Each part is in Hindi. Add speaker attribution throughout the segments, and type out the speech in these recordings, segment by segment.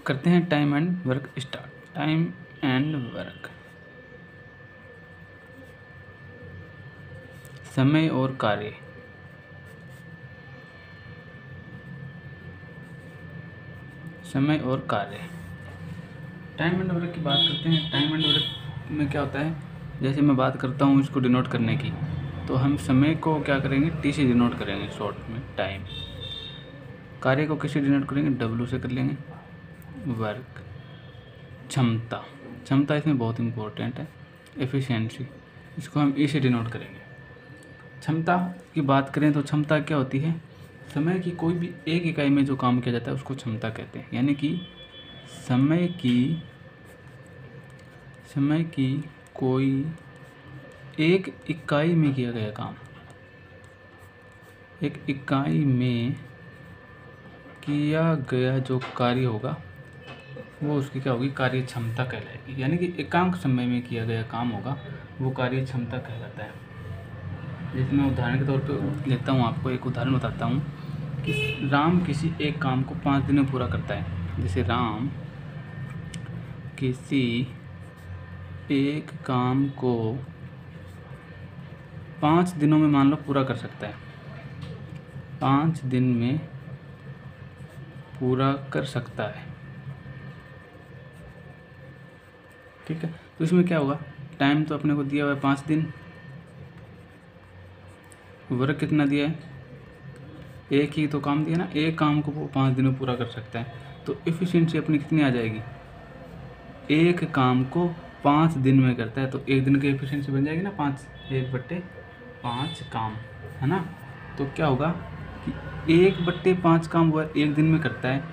Speaker 1: करते हैं time and work start. Time and work, समय और कार्य। समय और कार्य, टाइम एंड वर्क की बात करते हैं। टाइम एंड वर्क में क्या होता है, जैसे मैं बात करता हूँ इसको डिनोट करने की, तो हम समय को क्या करेंगे, टी से डिनोट करेंगे शॉर्ट में टाइम। कार्य को किससे डिनोट करेंगे, डब्ल्यू से कर लेंगे। वर्क, क्षमता, क्षमता इसमें बहुत इंपॉर्टेंट है। एफिशिएंसी, इसको हम ई से डिनोट करेंगे। क्षमता की बात करें तो क्षमता क्या होती है, समय की कोई भी एक इकाई में जो काम किया जाता है उसको क्षमता कहते हैं। यानी कि समय की कोई एक इकाई में किया गया काम, एक इकाई में किया गया जो कार्य होगा वो उसकी क्या होगी, कार्य क्षमता कहलाएगी। यानी कि एकांक समय में किया गया काम होगा वो कार्य क्षमता कहलाता है। जैसे मैं उदाहरण के तौर पे लेता हूँ, आपको एक उदाहरण बताता हूँ कि राम किसी एक काम को 5 दिन में पूरा करता है। जैसे राम किसी एक काम को 5 दिनों में मान लो पूरा कर सकता है, 5 दिन में पूरा कर सकता है, ठीक है। तो इसमें क्या होगा, टाइम तो अपने को दिया हुआ है 5 दिन, वर्क कितना दिया है, एक ही तो काम दिया ना, एक काम को वो 5 दिन में पूरा कर सकता है। तो एफिशिएंसी अपनी कितनी आ जाएगी, एक काम को 5 दिन में करता है तो एक दिन की एफिशिएंसी बन जाएगी ना 5, 1/5 काम, है ना। तो क्या होगा कि 1/5 काम वो एक दिन में करता है,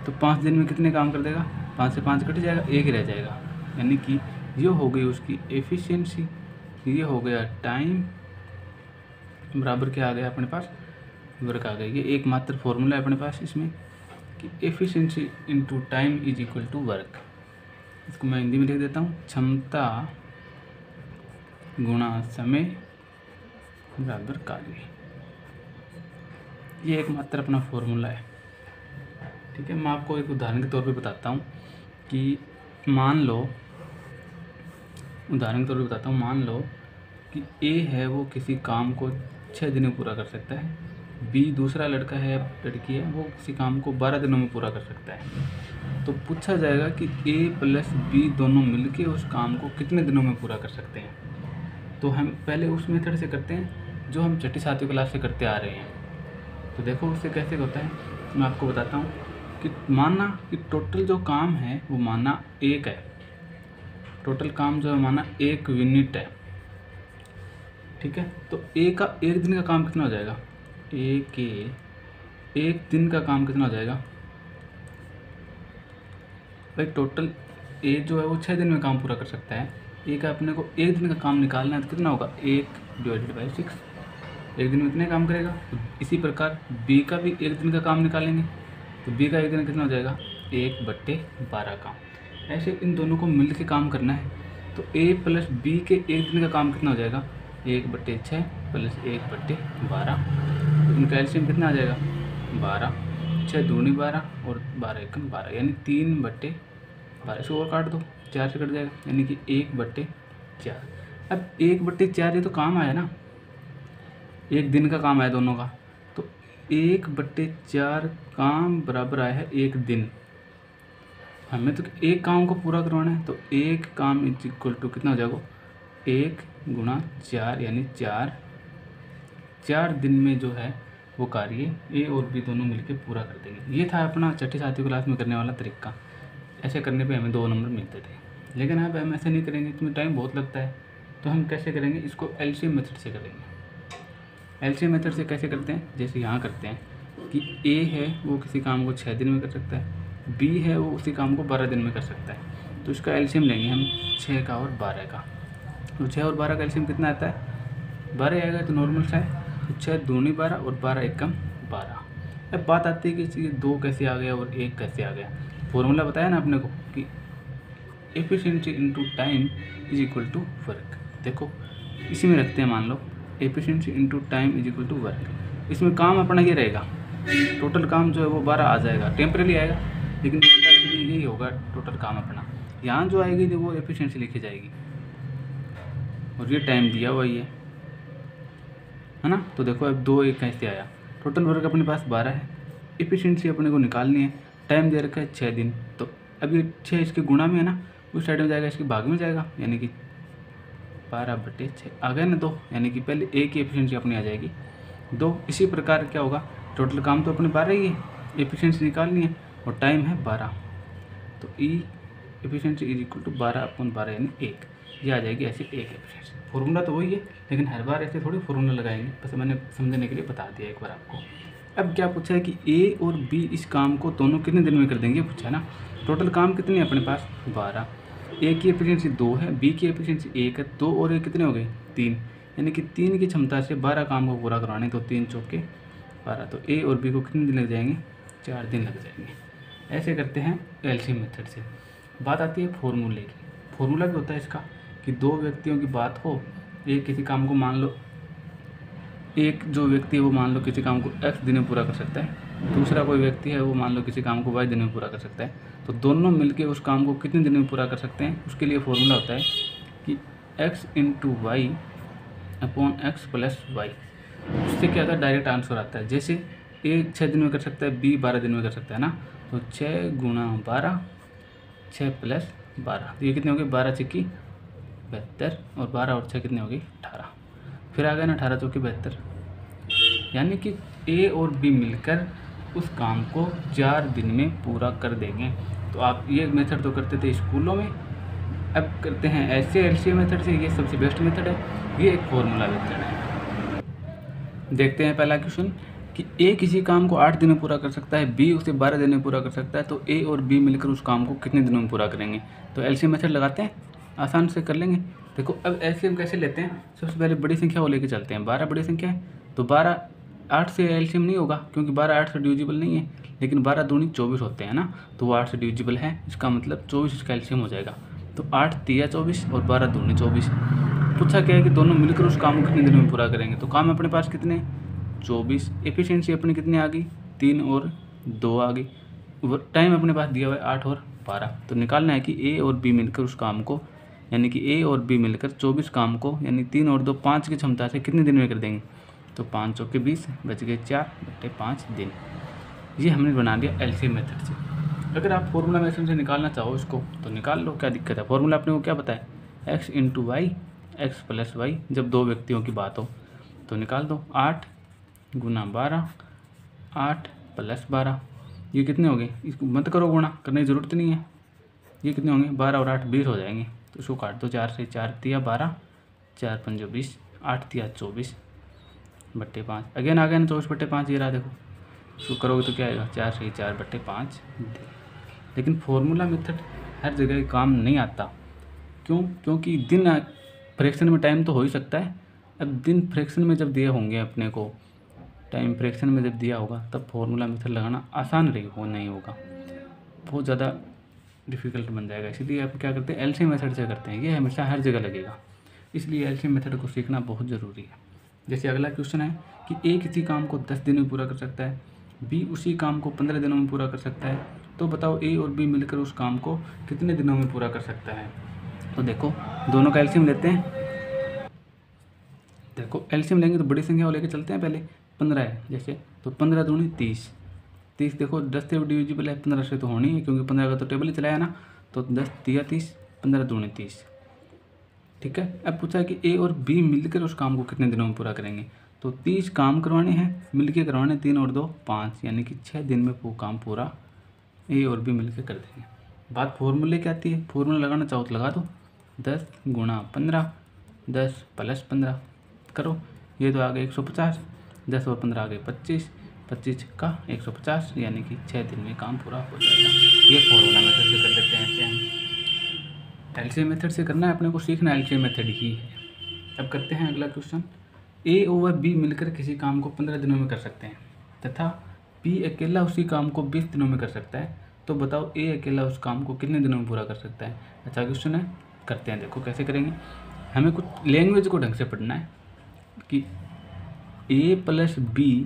Speaker 1: तो 5 दिन में कितने काम कर देगा, 5 से 5 कट जाएगा, एक ही रह जाएगा। यानी कि ये हो गई उसकी एफिशिएंसी, ये हो गया टाइम बराबर क्या आ गया अपने पास, वर्क आ गई। ये एकमात्र फॉर्मूला है अपने पास इसमें कि efficiency into time is equal to work. इसको मैं हिंदी में लिख देता हूँ, क्षमता गुणा समय बराबर कार्य। ये एकमात्र अपना फॉर्मूला है, ठीक है। मैं आपको एक उदाहरण के तौर पे बताता हूँ कि मान लो, उदाहरण के तौर पे बताता हूँ, मान लो कि ए है वो किसी काम को 6 दिन में पूरा कर सकता है, बी दूसरा लड़का है लड़की है वो किसी काम को 12 दिनों में पूरा कर सकता है। तो पूछा जाएगा कि ए प्लस बी दोनों मिलके उस काम को कितने दिनों में पूरा कर सकते हैं। तो हम पहले उस मेथड से करते हैं जो हम छठी सातवीं क्लास से करते आ रहे हैं। तो देखो उससे कैसे होता है, मैं आपको बताता हूँ कि माना कि टोटल जो काम है वो माना 1 है, टोटल काम जो है माना 1 यूनिट है, ठीक है। तो एक दिन का काम कितना हो जाएगा, एक दिन का काम कितना हो जाएगा भाई, टोटल ए जो है वो 6 दिन में काम पूरा कर सकता है, ए का अपने को एक दिन का काम निकालना है तो कितना होगा, 1/6, एक दिन में कितने काम करेगा। तो इसी प्रकार बी का भी एक दिन का काम निकालेंगे तो बी का एक दिन कितना हो जाएगा, 1/12 काम। ऐसे इन दोनों को मिल के काम करना है तो ए प्लस बी के एक दिन का काम कितना हो जाएगा, 1/6 प्लस 1/12, तो इनका एलसीएम कितना आ जाएगा, 12, 6 दूनी 12 और 12 एकम 12, यानी 3/12। इसको और काट दो, 4 से कट जाएगा, यानी कि 1/4। अब 1/4 ये तो काम आया ना, एक दिन का काम आया दोनों का, तो 1/4 काम बराबर आया है एक दिन। हमें तो एक काम को पूरा करवाना है तो एक काम इज इक्वल टू कितना हो जाएगा, 1 गुणा 4, यानी 4 दिन में जो है वो कार्य ए और बी दोनों मिलकर पूरा कर देंगे। ये था अपना छठी सातवीं क्लास में करने वाला तरीका। ऐसे करने पे हमें 2 नंबर मिलते थे, लेकिन अब हम ऐसे नहीं करेंगे, इसमें टाइम बहुत लगता है। तो हम कैसे करेंगे, इसको एलसीएम मेथड से करेंगे। एलसीएम मेथड से कैसे करते हैं, जैसे यहाँ करते हैं कि ए है वो किसी काम को 6 दिन में कर सकता है, बी है वो उसी काम को 12 दिन में कर सकता है। तो इसका एलसीएम लेंगे हम 6 का और 12 का। तो 6 और 12 का एलसीएम कितना आता है, 12 आएगा तो नॉर्मल सा है। तो 6 दूनी 12 और 12 एकम 12। अब बात आती है कि ये 2 कैसे आ गया और 1 कैसे आ गया। फॉर्मूला बताया ना अपने को कि efficiency into time is equal to work. देखो इसी में रखते हैं, मान लो efficiency into time is equal to work. इसमें काम अपना ये रहेगा, टोटल काम जो है वो 12 आ जाएगा, टेम्परेरी आएगा, लेकिन इस बार के लिए यही होगा टोटल काम अपना। यहाँ जो आएगी वो एफिशिएंसी लिखी जाएगी और ये टाइम दिया हुआ ही है ना। तो देखो अब 2 1 कैसे आया, टोटल वर्क अपने पास 12 है, एफिशिएंसी अपने को निकालनी है, टाइम दे रखा है 6 दिन। तो अब ये 6 इसके गुणा में है ना, उस साइड में जाएगा, इसके भाग में जाएगा, यानी कि 12/6 आ गया ना 2, यानी कि पहले A की एफिशिएंसी अपनी आ जाएगी 2। इसी प्रकार क्या होगा, टोटल काम तो अपने 12 ही है, एफिशिएंसी निकालनी है और टाइम है 12, तो E efficiency is equal to 12/12 यानी 1, ये आ जाएगी ऐसी एक एफिशिएंसी। फॉर्मूला तो वही है, लेकिन हर बार ऐसे थोड़ी फॉर्मूला लगाएंगे, बस मैंने समझने के लिए बता दिया एक बार आपको। अब क्या पूछा है कि A और B इस काम को दोनों कितने दिन में कर देंगे, पूछा है ना। टोटल काम कितने हैं अपने पास 12, A की एफिशिएंसी 2 है, B की एफिशिएंसी 1 है, 2 और 1 कितने हो गए 3, यानी कि 3 की क्षमता से 12 काम को पूरा करवाने, तो 3 चौके 12, तो A और B को कितने दिन लग जाएंगे 4 दिन लग जाएंगे। ऐसे करते हैं एलसीएम मेथड से। बात आती है फॉर्मूले की। फॉर्मूला भी होता है इसका कि 2 व्यक्तियों की बात हो, एक किसी काम को मान लो, एक जो व्यक्ति है वो मान लो किसी काम को x दिन में पूरा कर सकता है, दूसरा कोई व्यक्ति है वो मान लो किसी काम को y दिन में पूरा कर सकता है, तो दोनों मिलके उस काम को कितने दिन में पूरा कर सकते हैं। उसके लिए फॉर्मूला होता है कि x × y/x + y। उससे क्या होता है, डायरेक्ट आंसर आता है। जैसे A 6 दिन में कर सकता है, B 12 दिन में कर सकता है ना, तो 6 × 12 6 + 12, तो ये कितने हो गए 12 × 6 = 72 और 12 और 6 कितने हो गई 18। फिर आ गया ना 18 × 4 = 72, यानी कि A और B मिलकर उस काम को 4 दिन में पूरा कर देंगे। तो आप ये मेथड तो करते थे स्कूलों में, अब करते हैं ऐसे एलसीएम मेथड से। ये सबसे बेस्ट मेथड है, ये एक फॉर्मूला मेथड है। देखते हैं पहला क्वेश्चन कि A किसी काम को 8 दिन में पूरा कर सकता है, B उसे 12 दिन में पूरा कर सकता है, तो A और B मिलकर उस काम को कितने दिनों में पूरा करेंगे। तो एलसीएम मेथड लगाते हैं, आसान से कर लेंगे। देखो अब एलसीएम कैसे लेते हैं, सबसे पहले बड़ी संख्या को लेके चलते हैं। 12 बड़ी संख्या है, तो 12 8 से एलसीएम नहीं होगा, क्योंकि 12 8 से डिविजिबल नहीं है, लेकिन 12 दूनी 24 होते हैं ना, तो वो 8 से डिविजिबल है, इसका मतलब 24 इसका एलसीएम हो जाएगा। तो 8 × 3 = 24 और 12 दूनी 24। पूछा क्या है कि दोनों मिलकर उस काम को कितने दिनों में पूरा करेंगे, तो काम अपने पास कितने 24, एफिशिएंसी अपनी कितनी आ गई 3 और 2 आ गई, टाइम अपने पास दिया हुआ है 8 और 12। तो निकालना है कि A और B मिलकर उस काम को, यानी कि A और B मिलकर 24 काम को, यानी 3 और 2 5 की क्षमता से कितने दिन में कर देंगे। तो 5 चौके 20, बच गए 4/5 दिन। ये हमने बना दिया एलसीएम मेथड से। अगर आप फॉर्मूला मेथड से निकालना चाहो इसको तो निकाल लो, क्या दिक्कत है। फॉर्मूला अपने को क्या बताया, x × y x + y, जब 2 व्यक्तियों की बात हो तो निकाल दो। 8 × 12 8 + 12, ये कितने हो गए, इसको मत करो गुणा, करने की ज़रूरत नहीं है। ये कितने होंगे 12 और 8 20 हो जाएंगे, तो इसको काट दो। 4 से 4 × 12, 4 × 5 = 20, 8 × 24/5। अगेन आ गया ना 24/5, ये रहा देखो, इसको करोगे तो क्या आएगा 4 से 4/5। लेकिन फॉर्मूला मेथड हर जगह काम नहीं आता, क्यों, क्योंकि दिन फ्रैक्शन में टाइम तो हो ही सकता है। अब दिन फ्रैक्शन में जब दिए होंगे अपने को, टाइम फ्रैक्शन में जब दिया होगा, तब फॉर्मूला मेथड लगाना आसान नहीं होगा, बहुत ज़्यादा डिफ़िकल्ट बन जाएगा। इसलिए आप क्या करते हैं एलसीएम मेथड से करते हैं, ये हमेशा हर जगह लगेगा, इसलिए एलसीएम मेथड को सीखना बहुत ज़रूरी है। जैसे अगला क्वेश्चन है कि A किसी काम को 10 दिन में पूरा कर सकता है, B उसी काम को 15 दिनों में पूरा कर सकता है, तो बताओ A और B मिलकर उस काम को कितने दिनों में पूरा कर सकता है। तो देखो दोनों का एलसीएम लेते हैं। देखो एलसीएम लेंगे तो बड़ी संख्या को लेकर चलते हैं, पहले 15 है जैसे, तो 15 दूनी 30, 30 देखो 10 से डिविजिबल है, 15 से तो होनी है, क्योंकि 15 का तो टेबल ही चलाया ना, तो 10 × 30, 15 दूनी 30। ठीक है, अब पूछा है कि A और B मिलकर उस काम को कितने दिनों में पूरा करेंगे। तो 30 काम करवाने हैं, मिलकर करवाने 3 और 2 5, यानी कि 6 दिन में वो काम पूरा A और B मिलकर कर देंगे। बात फॉर्मूले की आती है, फॉर्मूला लगाना चाहो तो लगा दो, 10 × 15, 10 + 15 करो, ये तो आ गए 150, 10 और 15 आ गए 25, 25 का 150, यानी कि 6 दिन में काम पूरा हो जाएगा। ये फॉर्मूला मेथड से कर लेते हैं ऐसे हम। एलसीएम मेथड से करना है अपने को, सीखना एलसीएम मेथड ही है। अब करते हैं अगला क्वेश्चन, A और B मिलकर किसी काम को 15 दिनों में कर सकते हैं तथा B अकेला उसी काम को 20 दिनों में कर सकता है, तो बताओ A अकेला उस काम को कितने दिनों में पूरा कर सकता है। अच्छा क्वेश्चन है, करते हैं। देखो कैसे करेंगे, हमें कुछ लैंग्वेज को ढंग से पढ़ना है कि A + B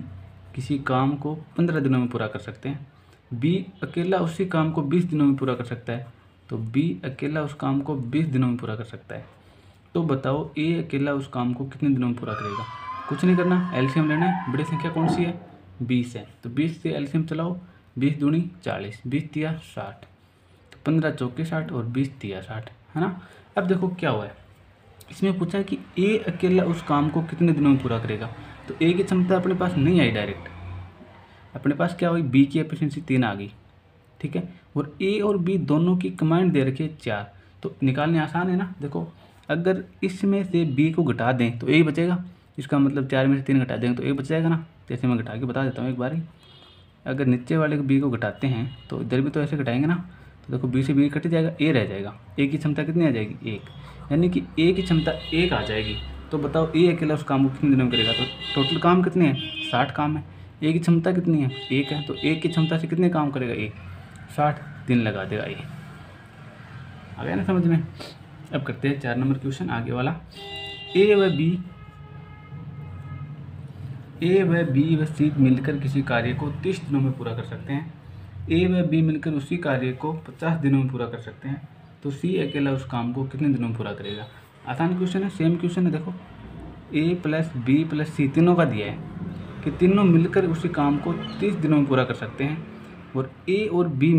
Speaker 1: किसी काम को 15 दिनों में पूरा कर सकते हैं, बी अकेला उसी काम को 20 दिनों में पूरा कर सकता है, तो बी अकेला उस काम को 20 दिनों में पूरा कर सकता है। तो बताओ ए अकेला उस काम को कितने दिनों में पूरा करेगा। कुछ नहीं करना, एलसीएम लेना है। बड़ी संख्या कौन सी है, 20 है, तो 20 से एलसीएम चलाओ, 20 दूनी 40, 20 तिया 60, तो 15 चौके 60 और 20 तिया 60, है ना। अब देखो क्या हुआ है, इसमें पूछा है कि ए अकेला उस काम को कितने दिनों में पूरा करेगा। तो ए की क्षमता अपने पास नहीं आई डायरेक्ट, अपने पास क्या हुई, बी की एफिशिएंसी 3 आ गई, ठीक है। और ए और बी दोनों की कमांड दे रखी है 4, तो निकालने आसान है ना। देखो अगर इसमें से बी को घटा दें तो ए ही बचेगा, इसका मतलब 4 में से 3 घटा देंगे तो ए बच जाएगा ना। जैसे मैं घटा के बता देता हूँ एक बार ही, अगर नीचे वाले को बी को घटाते हैं तो इधर भी तो ऐसे घटाएंगे ना, तो देखो बी से बी कट जाएगा, ए रह जाएगा। ए की क्षमता कितनी आ जाएगी, 1, यानी कि ए की क्षमता 1 आ जाएगी। तो बताओ ए अकेला उस काम को कितने दिनों में करेगा। तो टोटल काम कितने हैं, 60 काम है। ए की क्षमता कितनी है, 1 है, तो 1 की क्षमता से कितने काम करेगा ए, 60 दिन लगा देगा ए। आ गया ना समझ में। अब करते हैं 4 नंबर क्वेश्चन आगे वाला। ए व बी व सी मिलकर किसी कार्य को 30 दिनों में पूरा कर सकते हैं। ए व बी मिलकर उसी कार्य को 50 दिनों में पूरा कर सकते हैं, तो सी अकेला उस काम को कितने दिनों में पूरा करेगा। आसान क्वेश्चन है, सेम क्वेश्चन है। देखो ए प्लस बी प्लस सी तीनों का दिया है कि तीनों मिलकर उसी काम को 30 दिनों में पूरा कर सकते हैं, और ए और बी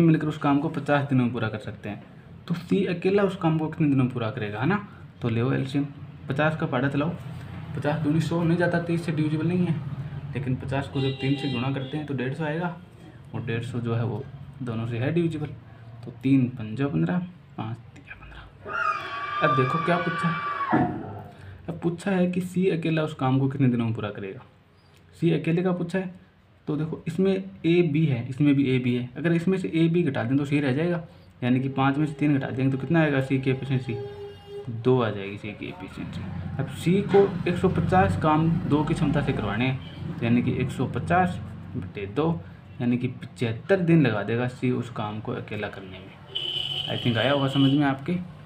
Speaker 1: मिलकर उस काम को 50 दिनों में पूरा कर सकते हैं। तो सी अकेला उस काम को कितने दिनों में पूरा करेगा, है ना। तो ले एलसीएम, 50 का पाड़ा चलाओ, 50 दूनी 100 नहीं जाता, 30 से डिविजिबल नहीं है, लेकिन 50 को जब 3 से गुणा करते हैं तो 150 आएगा, और 150 जो है वो दोनों से है डिविजिबल। तो 3 पंजा 15, 5 तिया 15। अब देखो क्या पूछा, अब पूछा है कि सी अकेला उस काम को कितने दिनों में पूरा करेगा। सी अकेले का पूछा है, तो देखो इसमें ए बी है, इसमें भी ए बी है, अगर इसमें से ए बी घटा दें तो सी रह जाएगा, यानी कि 5 में से 3 घटा देंगे तो कितना आएगा, सी की एफिशिएंसी 2 आ जाएगी सी की एफिशिएंसी। अब सी को 150 काम 2 की क्षमता से करवाने हैं, यानी कि 150 बटे 2, यानी कि 75 दिन लगा देगा सी उस काम को अकेला करने में। आई थिंक आया होगा समझ में आपके।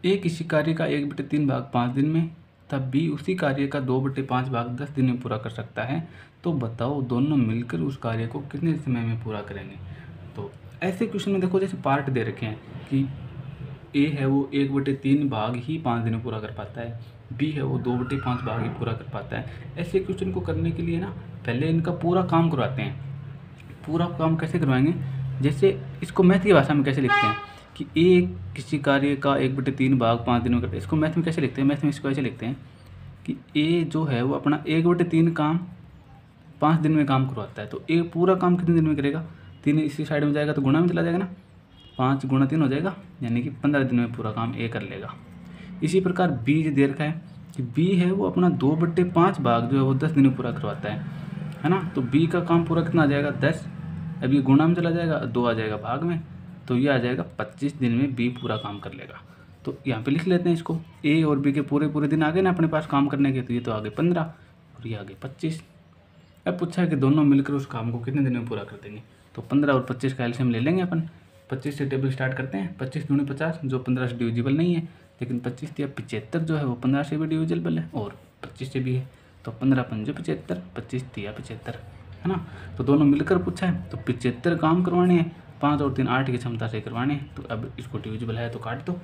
Speaker 1: ए किसी कार्य का 1/3 भाग 5 दिन में, तब बी उसी कार्य का 2/5 भाग 10 दिन में पूरा कर सकता है। तो बताओ दोनों मिलकर उस कार्य को कितने समय में पूरा करेंगे। तो ऐसे क्वेश्चन में देखो जैसे पार्ट दे रखे हैं कि ए है वो 1/3 भाग ही 5 दिन में पूरा कर पाता है, बी है वो 2/5 भाग ही पूरा कर पाता है। ऐसे क्वेश्चन को करने के लिए ना पहले इनका पूरा काम करवाते हैं। पूरा काम कैसे करवाएंगे, जैसे इसको मैथ की भाषा में कैसे लिखते हैं कि ए किसी कार्य का 1/3 भाग 5 दिन में करते हैं। इसको मैथ में कैसे लिखते हैं, मैथ में इसको ऐसे लिखते हैं कि ए जो है वो अपना 1/3 काम 5 दिन में काम करवाता है, तो ए पूरा काम कितने दिन में करेगा, 3 इसी साइड में जाएगा तो गुणा में चला जाएगा ना, 5 गुणा 3 हो जाएगा, यानी कि 15 दिन में पूरा काम ए कर लेगा। इसी प्रकार बी जो दे रखा है कि बी है वो अपना 2/5 भाग जो है वो 10 दिन में पूरा करवाता है ना। तो बी का काम पूरा कितना आ जाएगा, 10, अब ये गुणा में चला जाएगा, 2 आ जाएगा भाग में, तो ये आ जाएगा 25 दिन में बी पूरा काम कर लेगा। तो यहाँ पे लिख लेते हैं इसको, ए और बी के पूरे दिन आ गए ना अपने पास काम करने के, तो ये तो आ गए 15 और ये आ गए 25। अब पूछा है कि दोनों मिलकर उस काम को कितने दिन में पूरा कर देंगे। तो 15 और 25 का एलसीएम ले लेंगे अपन। 25 से टेबल स्टार्ट करते हैं, 25 दूनी 50 जो 15 से डिविजिबल नहीं है, लेकिन 25 या 75 जो है वो 15 से भी डिविजिबल है और 25 से भी है। तो 15 पंजे 75, 25 तिया 75, है ना। तो दोनों मिलकर पूछा है, तो 75 काम करवाने हैं, 5 और 3 8 की क्षमता से करवाने हैं। तो अब इसको डिविजिबल है तो काट दो,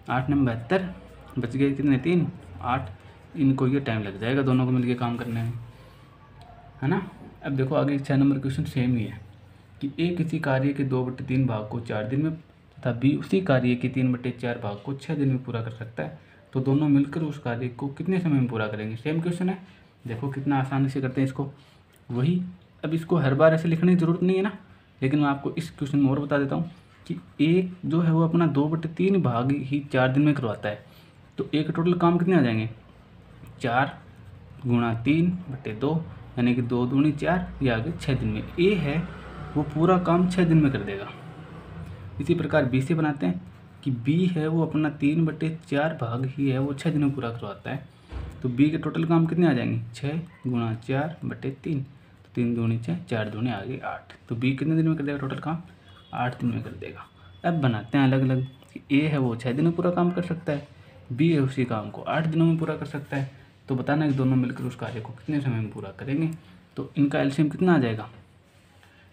Speaker 1: 8 9 72, बच गए कितने 3 8। इनको ये टाइम लग जाएगा दोनों को मिलकर काम करने में, है ना। अब देखो आगे 6 नंबर क्वेश्चन सेम ही है कि ए किसी कार्य के 2/3 भाग को 4 दिन में तथा बी उसी कार्य के 3/4 भाग को 6 दिन में पूरा कर सकता है। तो दोनों मिलकर उस कार्य को कितने समय में पूरा करेंगे। सेम क्वेश्चन है, देखो कितना आसानी से करते हैं इसको। वही अब इसको हर बार ऐसे लिखने की ज़रूरत नहीं है ना, लेकिन मैं आपको इस क्वेश्चन में और बता देता हूँ कि ए जो है वो अपना 2/3 भाग ही 4 दिन में करवाता है। तो ए के टोटल काम कितने आ जाएंगे, 4 गुणा 3/2, यानी कि 2 दूनी 4, ये आगे 6 दिन में। ए है वो पूरा काम 6 दिन में कर देगा। इसी प्रकार बी से बनाते हैं कि बी है वो अपना 3/4 भाग ही है वो 6 दिन में पूरा करवाता है। तो बी के टोटल काम कितने आ जाएंगे, 6 गुणा 4/3, तो 3 दूनी 6, 4 दूनी आ गई 8। तो बी कितने दिन में कर देगा टोटल काम, 8 दिन में कर देगा। अब बनाते हैं अलग अलग कि ए है वो 6 दिन में पूरा काम कर सकता है, बी है उसी काम को 8 दिनों में पूरा कर सकता है। तो बताना कि दोनों मिलकर उस कार्य को कितने समय में पूरा करेंगे। तो इनका एलसीएम कितना आ जाएगा,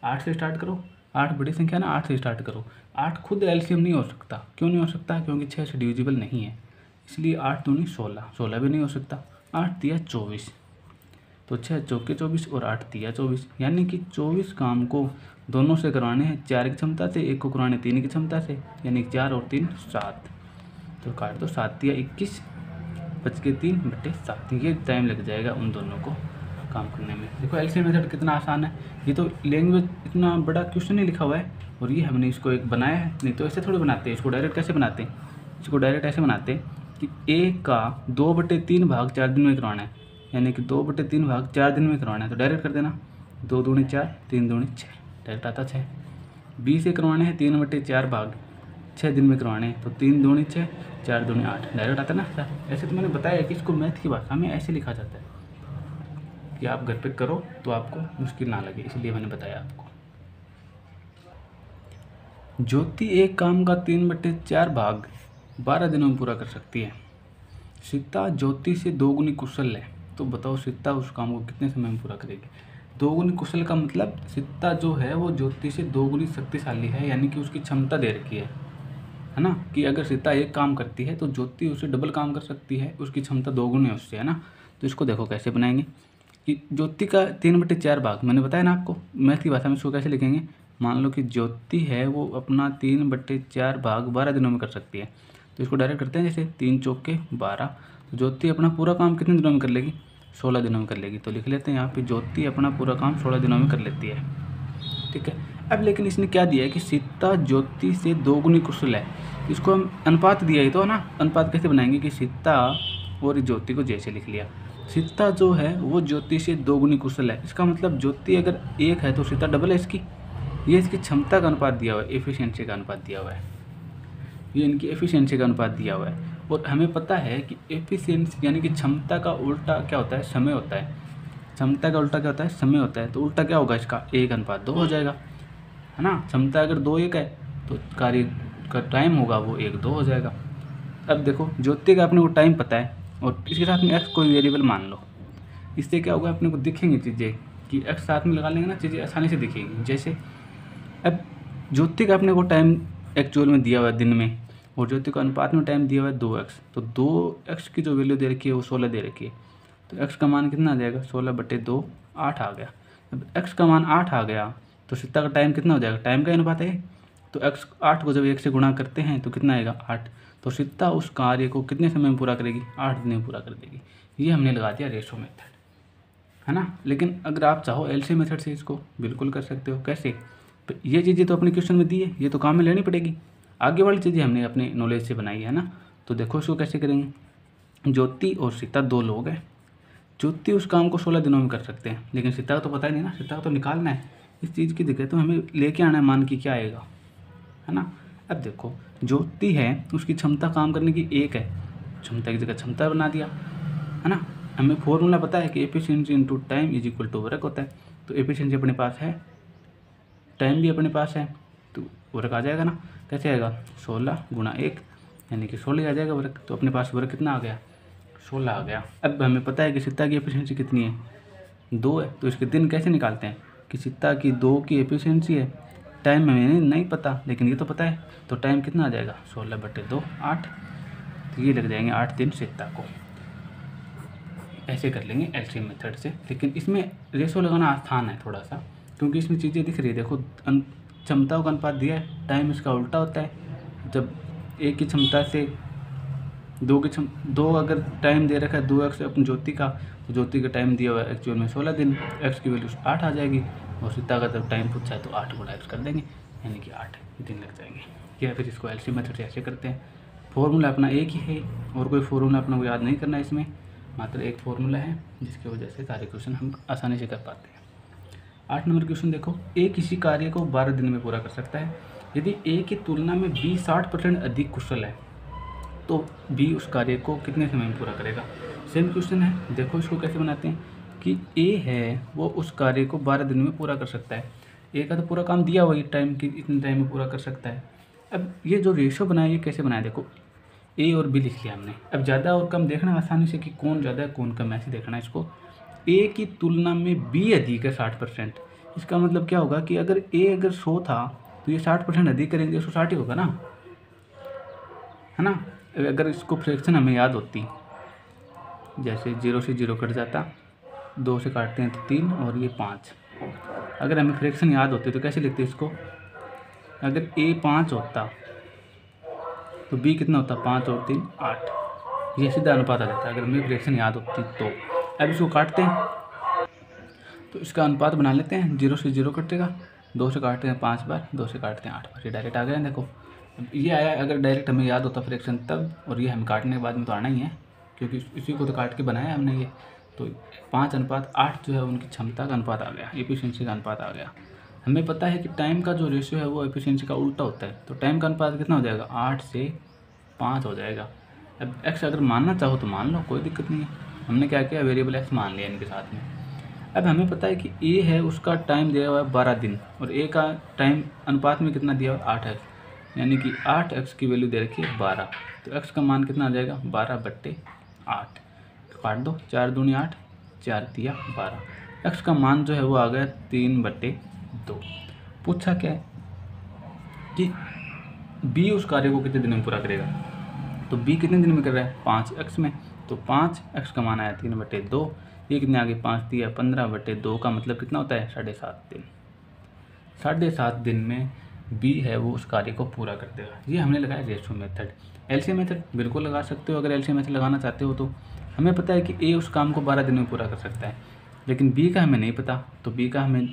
Speaker 1: 8 से स्टार्ट करो, 8 बड़ी संख्या ना, 8 से स्टार्ट करो। 8 खुद एलसीएम नहीं हो सकता, क्यों नहीं हो सकता, क्योंकि 6 से डिविजिबल नहीं है, इसलिए 8 दूनी 16, 16 भी नहीं हो सकता। 8 तिया 24, तो 6 चौके 24 और 8 तिया 24, यानी कि 24 काम को दोनों से करवाने हैं 4 की क्षमता से, एक को करवाने 3 की क्षमता से, यानी 4 और 3 7। तो काट दो, 7 तिया 21, बच के 3/7। ये टाइम लग जाएगा उन दोनों को काम करने में। देखो एलसीएम मेथड कितना आसान है, ये तो लैंग्वेज इतना बड़ा क्वेश्चन नहीं लिखा हुआ है, और ये हमने इसको एक बनाया है, नहीं तो ऐसे थोड़ी बनाते हैं। इसको डायरेक्ट कैसे बनाते हैं, इसको डायरेक्ट ऐसे बनाते हैं कि 1 का 2/3 भाग 4 दिन में करवाना है, यानी कि 2/3 भाग 4 दिन में करवाना है, तो डायरेक्ट कर देना, 2 दूनी 4, 3 दूनी 6, डायरेक्ट आता 6। 20 से करवाने हैं 3/4 भाग 6 दिन में करवाने हैं, तो 3 दूनी 6, 4 दूनी 8, डायरेक्ट आता ना सर। ऐसे तो मैंने बताया कि इसको मैथ की भाषा में ऐसे लिखा जाता है कि आप घर पे करो तो आपको मुश्किल ना लगे, इसलिए मैंने बताया आपको। ज्योति एक काम का 3/4 भाग 12 दिनों में पूरा कर सकती है। सीता ज्योति से 2 गुनी कुशल है, तो बताओ सीता उस काम को कितने समय में पूरा करेगी। 2 गुनी कुशल का मतलब सीता जो है वो ज्योति से 2 गुनी शक्तिशाली है, यानी कि उसकी क्षमता दे रखी है ना, कि अगर सीता एक काम करती है तो ज्योति उससे डबल काम कर सकती है, उसकी क्षमता 2 गुनी है उससे, है ना। तो इसको देखो कैसे बनाएंगे कि ज्योति का 3/4 भाग, मैंने बताया ना आपको मैथ की भाषा में इसको कैसे लिखेंगे। मान लो कि ज्योति है वो अपना 3/4 भाग 12 दिनों में कर सकती है, तो इसको डायरेक्ट करते हैं, जैसे 3 चौके 12, तो ज्योति अपना पूरा काम कितने दिनों में कर लेगी, 16 दिनों में कर लेगी। तो लिख लेते हैं यहाँ पे ज्योति अपना पूरा काम 16 दिनों में कर लेती है, ठीक है। अब लेकिन इसने क्या दिया है कि सीता ज्योति से 2 गुनी कुशल है, इसको हम अनुपात दिया ही तो ना। अनुपात कैसे बनाएंगे कि सीता और ज्योति को जैसे लिख लिया, सीता जो है वो ज्योति से 2 गुनी कुशल है, इसका मतलब ज्योति अगर 1 है तो सीता डबल है इसकी। ये इसकी क्षमता का अनुपात दिया हुआ है, एफिशिएंसी का अनुपात दिया हुआ है, ये इनकी एफिशिएंसी का अनुपात दिया हुआ है। और हमें पता है कि एफिशिएंसी यानी कि क्षमता का उल्टा क्या होता है, समय होता है। क्षमता का उल्टा क्या होता है, समय होता है। तो उल्टा क्या होगा इसका, 1:2 हो जाएगा, है ना। क्षमता अगर 2:1 है तो कार्य का टाइम होगा वो 1:2 हो जाएगा। अब देखो ज्योति का अपने को टाइम पता है और इसके साथ में एक्स कोई वेरिएबल मान लो, इससे क्या होगा अपने को दिखेंगी चीज़ें कि एक्स साथ में लगा लेंगे ना, चीज़ें आसानी से दिखेंगी। जैसे अब ज्योति का अपने को टाइम एक्चुअल में दिया हुआ है दिन में, और ज्योति को अनुपात में टाइम दिया हुआ है 2x, तो 2x की जो वैल्यू दे रखी है वो 16 दे रखी है, तो x का मान कितना आ जाएगा, 16/2, 8 आ गया। अब x का मान 8 आ गया तो सीता का टाइम कितना हो जाएगा, टाइम का अनुपात है, तो x 8 को जब 1 से गुणा करते हैं तो कितना आएगा, 8। तो सीता उस कार्य को कितने समय में पूरा करेगी, 8 दिन में पूरा कर देगी। ये हमने लगा दिया रेशो मेथड, है ना। लेकिन अगर आप चाहो एलसीएम मेथड से इसको बिल्कुल कर सकते हो। कैसे, ये चीज़ें तो अपने क्वेश्चन में दी है, ये तो काम में लेनी पड़ेगी। आगे वाली चीज़ें हमने अपने नॉलेज से बनाई है ना। तो देखो इसको कैसे करेंगे। ज्योति और सीता 2 लोग हैं, ज्योति उस काम को 16 दिनों में कर सकते हैं, लेकिन सीता का तो पता ही नहीं ना, सीता का तो निकालना है। इस चीज़ की दिक्कत तो हमें लेके आना है, मान की क्या आएगा, है ना। अब देखो ज्योति है उसकी क्षमता काम करने की 1 है, क्षमता की जगह क्षमता बना दिया, है ना। हमें फॉर्मूला पता है कि efficiency into time is equal to work होता है। तो एफिशिएंसी अपने पास है, टाइम भी अपने पास है, तो वर्क आ जाएगा ना। कैसे आएगा, 16 × 1 यानी कि 16 आ जाएगा वर्क। तो अपने पास वर्क कितना आ गया, 16 आ गया। अब हमें पता है कि सीता की एफिशिएंसी कितनी है, 2 है। तो इसके दिन कैसे निकालते हैं कि सीता की 2 की एफिशिएंसी है, टाइम हमें नहीं पता लेकिन ये तो पता है। तो टाइम कितना आ जाएगा, 16/2, 8। तो ये लग जाएंगे 8 दिन सीता को। ऐसे कर लेंगे एलसीएम मेथड से, लेकिन इसमें रेशो लगाना आसान है थोड़ा सा, क्योंकि इसमें चीज़ें दिख रही है। देखो क्षमताओं का अनुपात दिया है, टाइम इसका उल्टा होता है। जब 1 की क्षमता से 2 अगर टाइम दे रखा है 2x अपनी ज्योति का, तो ज्योति का टाइम दिया हुआ है एक्चुअल में 16 दिन, x की वैल्यू 8 आ जाएगी, और सीता का जब टाइम पूछा है तो 8 गुणा x कर देंगे, यानी कि 8 दिन लग जाएंगे। या फिर इसको एलसीएम मेथड से ऐसे करते हैं। फॉर्मूला अपना एक ही है, और कोई फॉर्मूला अपना को याद नहीं करना है, इसमें मात्र एक फॉर्मूला है जिसकी वजह से सारे क्वेश्चन हम आसानी से कर पाते हैं। 8 नंबर क्वेश्चन देखो, ए किसी कार्य को 12 दिन में पूरा कर सकता है। यदि ए की तुलना में बी 60% अधिक कुशल है तो बी उस कार्य को कितने समय में पूरा करेगा। सेम क्वेश्चन है, देखो इसको कैसे बनाते हैं कि ए है वो उस कार्य को 12 दिन में पूरा कर सकता है। ए का तो पूरा काम दिया हुआ है टाइम की, इतने टाइम में पूरा कर सकता है। अब ये जो रेशो बनाया ये कैसे बनाया, देखो ए और बी लिख लिया हमने। अब ज़्यादा और कम देखना आसानी से कि कौन ज़्यादा है कौन कम, ऐसे देखना है इसको। ए की तुलना में बी अधिक है 60%। इसका मतलब क्या होगा कि अगर ए अगर 100 था तो ये 60% अधिक करेंगे, 160 ही होगा ना, है ना। अगर इसको फ्रैक्शन हमें याद होती, जैसे 0 से 0 कट जाता, 2 से काटते हैं तो 3 और ये 5। अगर हमें फ्रैक्शन याद होती तो कैसे लिखते इसको, अगर ए 5 होता तो बी कितना होता, 5 और 3 8। ये सीधा अनुपात आ जाता है अगर हमें फ्रैक्शन याद होती तो। अब इसको काटते हैं तो इसका अनुपात बना लेते हैं, 0 से 0 कटेगा, 2 से काटते हैं 5 बार, 2 से काटते हैं 8 बार, ये डायरेक्ट आ गया। देखो ये आया, अगर डायरेक्ट हमें याद होता फ्रैक्शन तब, और ये हमें काटने के बाद में तो आना ही है क्योंकि इसी को तो काट के बनाया हमने ये। तो 5:8 जो है उनकी क्षमता का अनुपात आ गया, एफिशिएंसी का अनुपात आ गया। हमें पता है कि टाइम का जो रेशियो है वो एफिशिएंसी का उल्टा होता है, तो टाइम का अनुपात कितना हो जाएगा, 8 से 5 हो जाएगा। अब एक्स अगर मानना चाहो तो मान लो, कोई दिक्कत नहीं है। हमने क्या किया, वेरिएबल एक्स मान लिया इनके साथ में। अब हमें पता है कि ए है उसका टाइम दिया हुआ है 12 दिन, और ए का टाइम अनुपात में कितना दिया हुआ है 8x, यानी कि 8x की वैल्यू दे रखी है 12। तो x का मान कितना आ जाएगा, 12/8। काट दो, 4 दूनी 8, 4 तिया 12। x का मान जो है वो आ गया 3/2। पूछा क्या है कि b उस कार्य को कितने दिन में पूरा करेगा, तो b कितने दिन में कर रहा है, 5x में। तो 5x का मान आया 3/2। ये कितने आगे, 5 तिया 15/2 का मतलब कितना होता है, 7.5 दिन। 7.5 दिन में बी है वो उस कार्य को पूरा कर देगा। ये हमने लगाया रेशो मेथड। एलसीएम मेथड बिल्कुल लगा सकते हो अगर एलसीएम मेथड लगाना चाहते हो तो। हमें पता है कि ए उस काम को 12 दिन में पूरा कर सकता है, लेकिन बी का हमें नहीं पता, तो बी का हमें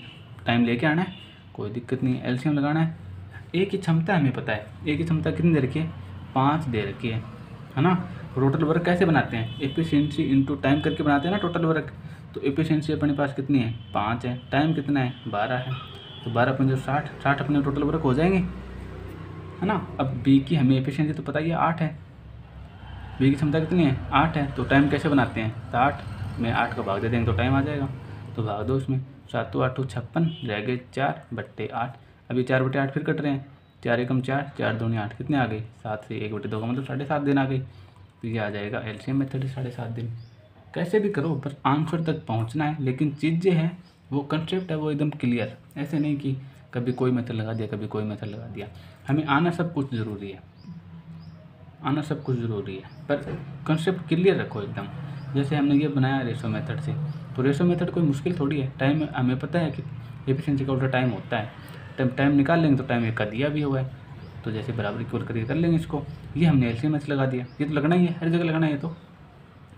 Speaker 1: टाइम लेके आना है, कोई दिक्कत नहीं है, एलसीएम लगाना है। ए की क्षमता हमें पता है, ए की क्षमता कितनी दे रखी है, 5 दे रखी है ना। टोटल वर्क कैसे बनाते हैं, एफिशिएंसी इनटू टाइम करके बनाते हैं ना टोटल वर्क। तो एफिशिएंसी अपने पास कितनी है, 5 है, टाइम कितना है, 12 है। तो 12 × 60, 60 अपने टोटल वर्क हो जाएंगे, है ना। अब बी की हमें एफिशिएंसी तो पता ही है 8 है, बी की क्षमता कितनी है, 8 है। तो टाइम कैसे बनाते हैं, तो 8 में 8 का भाग दे देंगे तो टाइम आ जाएगा। तो भाग दो इसमें, 7 8 56, रह गए 4/8। अभी 4/8 फिर कट रहे हैं, 4 एकम 4, 4 दूनी 8, कितने आ गए, 7 से 1/2 का मतलब 7.5 दिन आ गई। तो ये आ जाएगा एलसीएम मेथड 7.5 दिन। कैसे भी करो बस आंसर तक पहुंचना है, लेकिन चीज़ जो है वो कंसेप्ट है वो एकदम क्लियर। ऐसे नहीं कि कभी कोई मेथड लगा दिया कभी कोई मेथड लगा दिया। हमें आना सब कुछ ज़रूरी है, आना सब कुछ ज़रूरी है, पर कंसेप्ट क्लियर रखो एकदम। जैसे हमने ये बनाया रेशो मेथड से, तो रेशो मेथड कोई मुश्किल थोड़ी है। टाइम हमें पता है कि एफिशिएंसी का उल्टा टाइम होता है, टाइम निकाल लेंगे तो टाइम एक का दिया भी हुआ है, तो जैसे बराबर इक्वल करके कर लेंगे इसको। ये हमने एलसीएम मेथड लगा दिया, ये तो लगना ही है, हर जगह लगना है,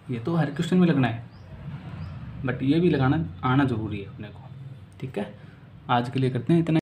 Speaker 1: ये तो हर क्वेश्चन में लगना है, बट ये भी लगाना आना ज़रूरी है अपने को। ठीक है, आज के लिए करते हैं इतना।